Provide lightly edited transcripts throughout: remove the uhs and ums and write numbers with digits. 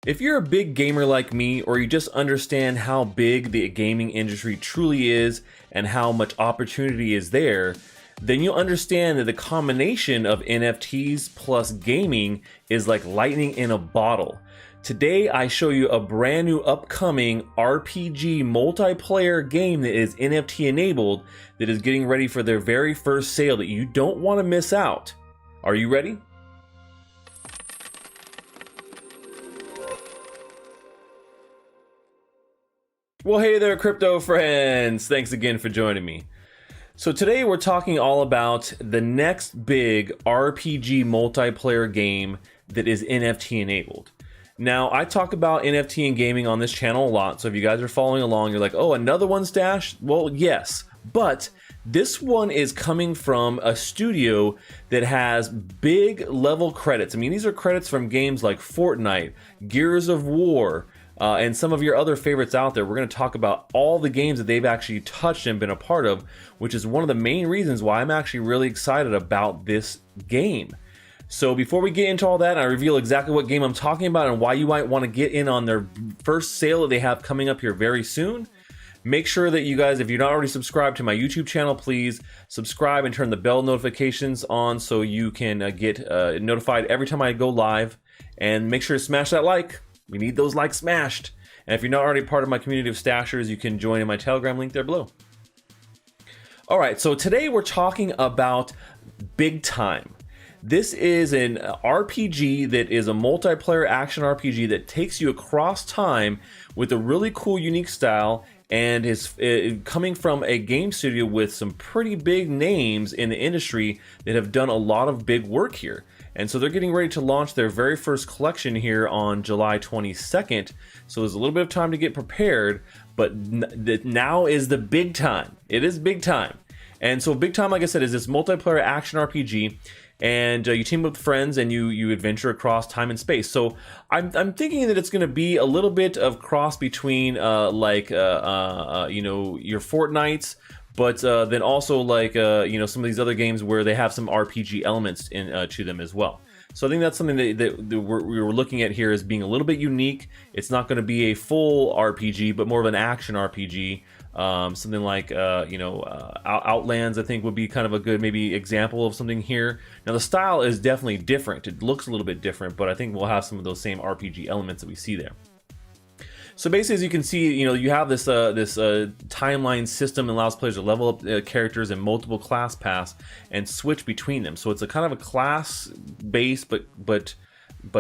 If you're a big gamer like me, or you just understand how big the gaming industry truly is and how much opportunity is there, then you'll understand that the combination of NFTs plus gaming is like lightning in a bottle. Today I show you a brand new upcoming RPG multiplayer game that is NFT enabled, that is getting ready for their very first sale that you don't want to miss out. Are you ready? Well, hey there, crypto friends. Thanks again for joining me. So today we're talking all about the next big RPG multiplayer game that is NFT enabled. Now, I talk about NFT and gaming on this channel a lot, so if you guys are following along, you're like, oh, another one, Stash? Well, yes, but this one is coming from a studio that has big level credits. I mean, these are credits from games like Fortnite, Gears of War, and some of your other favorites out there. We're going to talk about all the games that they've actually touched and been a part of, which is one of the main reasons why I'm actually really excited about this game. So before we get into all that, I reveal exactly what game I'm talking about and why you might want to get in on their first sale that they have coming up here very soon. Make sure that you guys, if you're not already subscribed to my YouTube channel, please subscribe and turn the bell notifications on so you can get notified every time I go live. And make sure to smash that like. We need those likes smashed. And if you're not already part of my community of stashers, you can join in my Telegram link there below. All right, so today we're talking about Big Time. This is an RPG that is a multiplayer action RPG that takes you across time with a really cool, unique style, and is coming from a game studio with some pretty big names in the industry that have done a lot of big work here. And so they're getting ready to launch their very first collection here on July 22nd. So there's a little bit of time to get prepared, but now is the big time. It is big time. And so Big Time, like I said, is this multiplayer action RPG. And you team up with friends and you adventure across time and space. So I'm thinking that it's going to be a little bit of cross between you know, your Fortnites, but then also like you know, some of these other games where they have some RPG elements in to them as well. So I think that's something that we're looking at here as being a little bit unique. It's not going to be a full RPG, but more of an action RPG. Something like you know, Outlands, I think would be kind of a good maybe example of something here. Now the style is definitely different. It looks a little bit different, but I think we'll have some of those same RPG elements that we see there. So basically, as you can see, you know, you have this timeline system that allows players to level up characters in multiple class paths and switch between them. So it's a kind of a class-based but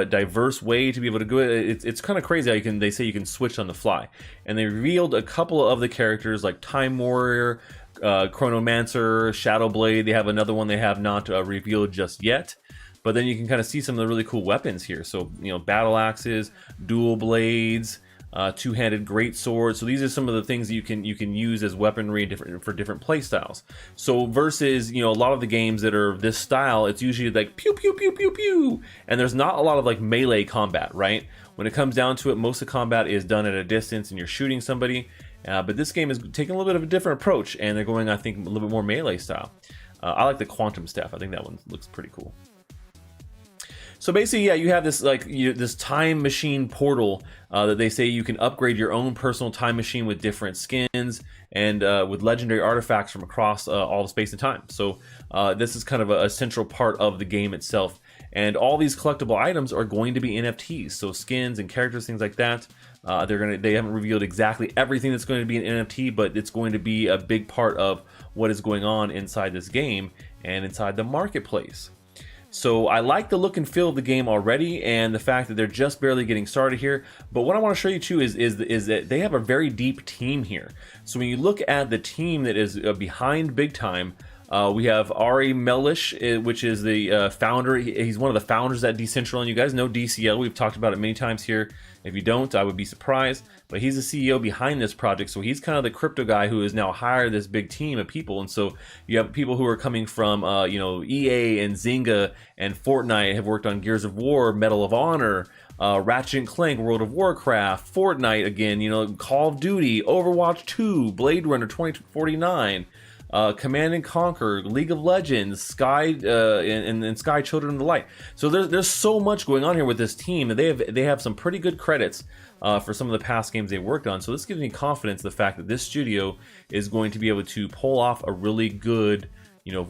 diverse way to be able to go. It's kind of crazy how they say you can switch on the fly. And they revealed a couple of the characters like Time Warrior, Chronomancer, Shadowblade. They have another one they have not revealed just yet. But then you can kind of see some of the really cool weapons here. So, you know, battle axes, dual blades, two-handed great swords. So these are some of the things that you can use as weaponry for different play styles. So versus, you know, a lot of the games that are this style, it's usually like pew pew pew pew pew, and there's not a lot of like melee combat, right? When it comes down to it, most of the combat is done at a distance and you're shooting somebody. But this game is taking a little bit of a different approach, and they're going, I think, a little bit more melee style. I like the quantum staff. I think that one looks pretty cool. So basically, yeah, you have this like this time machine portal that they say you can upgrade your own personal time machine with different skins and with legendary artifacts from across all the space and time. So this is kind of a central part of the game itself. And all these collectible items are going to be NFTs, so skins and characters, things like that. They haven't revealed exactly everything that's going to be an NFT, but it's going to be a big part of what is going on inside this game and inside the marketplace. So I like the look and feel of the game already, and the fact that they're just barely getting started here. But what I want to show you too is that they have a very deep team here. So when you look at the team that is behind Big Time, we have Ari Mellish, which is the founder. He's one of the founders at Decentraland. You guys know DCL. We've talked about it many times here. If you don't, I would be surprised. But he's the CEO behind this project. So he's kind of the crypto guy who has now hired this big team of people. And so you have people who are coming from, you know, EA and Zynga and Fortnite, have worked on Gears of War, Medal of Honor, Ratchet and Clank, World of Warcraft, Fortnite again, you know, Call of Duty, Overwatch 2, Blade Runner 2049. Command and Conquer, League of Legends, Sky, and Sky Children of the Light. So there's so much going on here with this team, and they have some pretty good credits for some of the past games they worked on. So this gives me confidence the fact that this studio is going to be able to pull off a really good,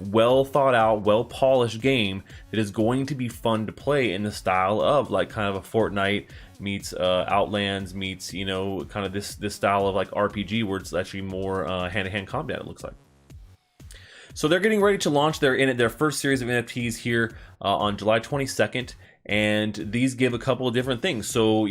well thought out, well polished game that is going to be fun to play in the style of like kind of a Fortnite meets Outlands meets kind of this style of like RPG where it's actually more hand-to-hand combat, it looks like. So they're getting ready to launch their first series of NFTs here on July 22nd, and these give a couple of different things. So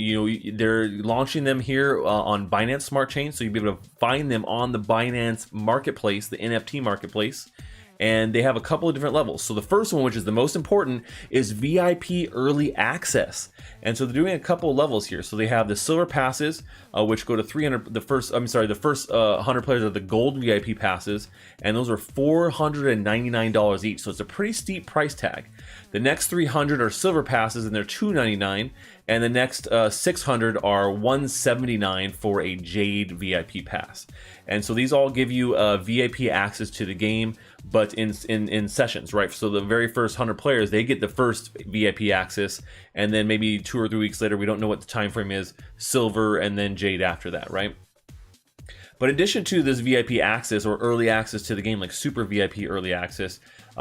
they're launching them here on Binance Smart Chain, so you'll be able to find them on the Binance marketplace, the NFT marketplace. And they have a couple of different levels. So the first one, which is the most important, is VIP early access. And so they're doing a couple of levels here. So they have the silver passes, which go to 300. The first 100 players are the gold VIP passes, and those are $499 each. So it's a pretty steep price tag. The next 300 are silver passes, and they're $299. And the next 600 are $179 for a Jade VIP pass. And so these all give you VIP access to the game, but in sessions, right? So the very first 100 players, they get the first VIP access, and then maybe 2 or 3 weeks later, we don't know what the time frame is, silver, and then Jade after that, right? But in addition to this VIP access or early access to the game, like super VIP early access,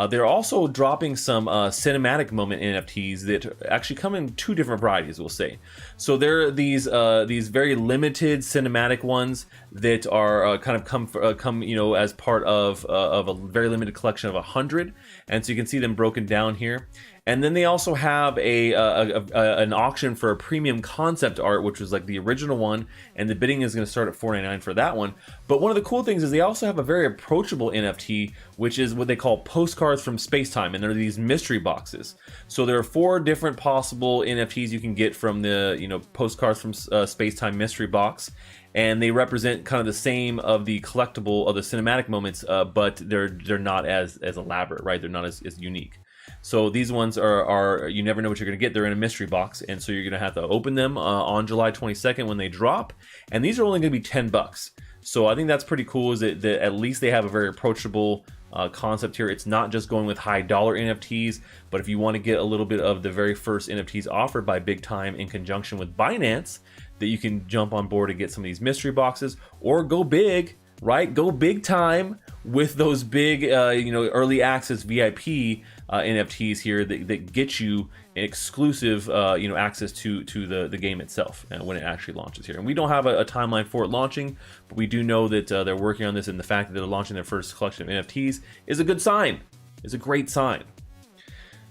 they're also dropping some cinematic moment NFTs that actually come in 2 different varieties, we'll say. So there are these very limited cinematic ones that are kind of come as part of a very limited collection of 100, and so you can see them broken down here. And then they also have an auction for a premium concept art, which was like the original one, and the bidding is going to start at $4.99 for that one. But one of the cool things is they also have a very approachable NFT, which is what they call postcards from space-time, and they're these mystery boxes. So there are 4 different possible NFTs you can get from the postcards from space-time mystery box, and they represent kind of the same of the collectible of the cinematic moments, but they're not as elaborate, right? They're not as unique. So these ones are you never know what you're going to get. They're in a mystery box, and so you're going to have to open them on July 22nd when they drop. And these are only going to be $10. So I think that's pretty cool. Is that at least they have a very approachable concept here. It's not just going with high dollar NFTs, but if you want to get a little bit of the very first NFTs offered by Big Time in conjunction with Binance, that you can jump on board and get some of these mystery boxes, or go big, right? Go big time with those big, early access VIP NFTs here that get you an exclusive, access to the game itself when it actually launches here. And we don't have a timeline for it launching, but we do know that they're working on this, and the fact that they're launching their first collection of NFTs is a good sign. It's a great sign.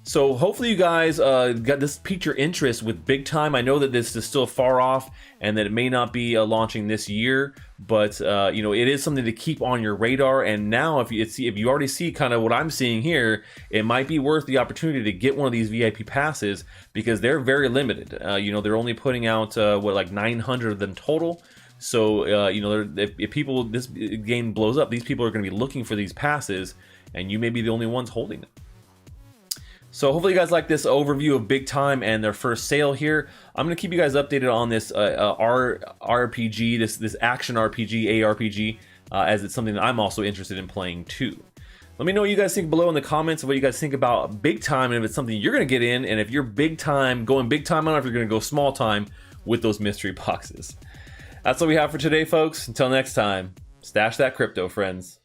So hopefully you guys got this piqued your interest with Big Time. I know that this is still far off and that it may not be launching this year, but it is something to keep on your radar. And now if you already see kind of what I'm seeing here, it might be worth the opportunity to get one of these VIP passes, because they're very limited. They're only putting out like 900 of them total. So if this game blows up, these people are going to be looking for these passes, and you may be the only ones holding them. So hopefully you guys like this overview of Big Time and their first sale here. I'm going to keep you guys updated on this RPG, this action RPG, ARPG, as it's something that I'm also interested in playing too. Let me know what you guys think below in the comments of what you guys think about Big Time, and if it's something you're going to get in, and if you're going big time, I don't know if you're going to go small time with those mystery boxes. That's what we have for today, folks. Until next time, stash that crypto, friends.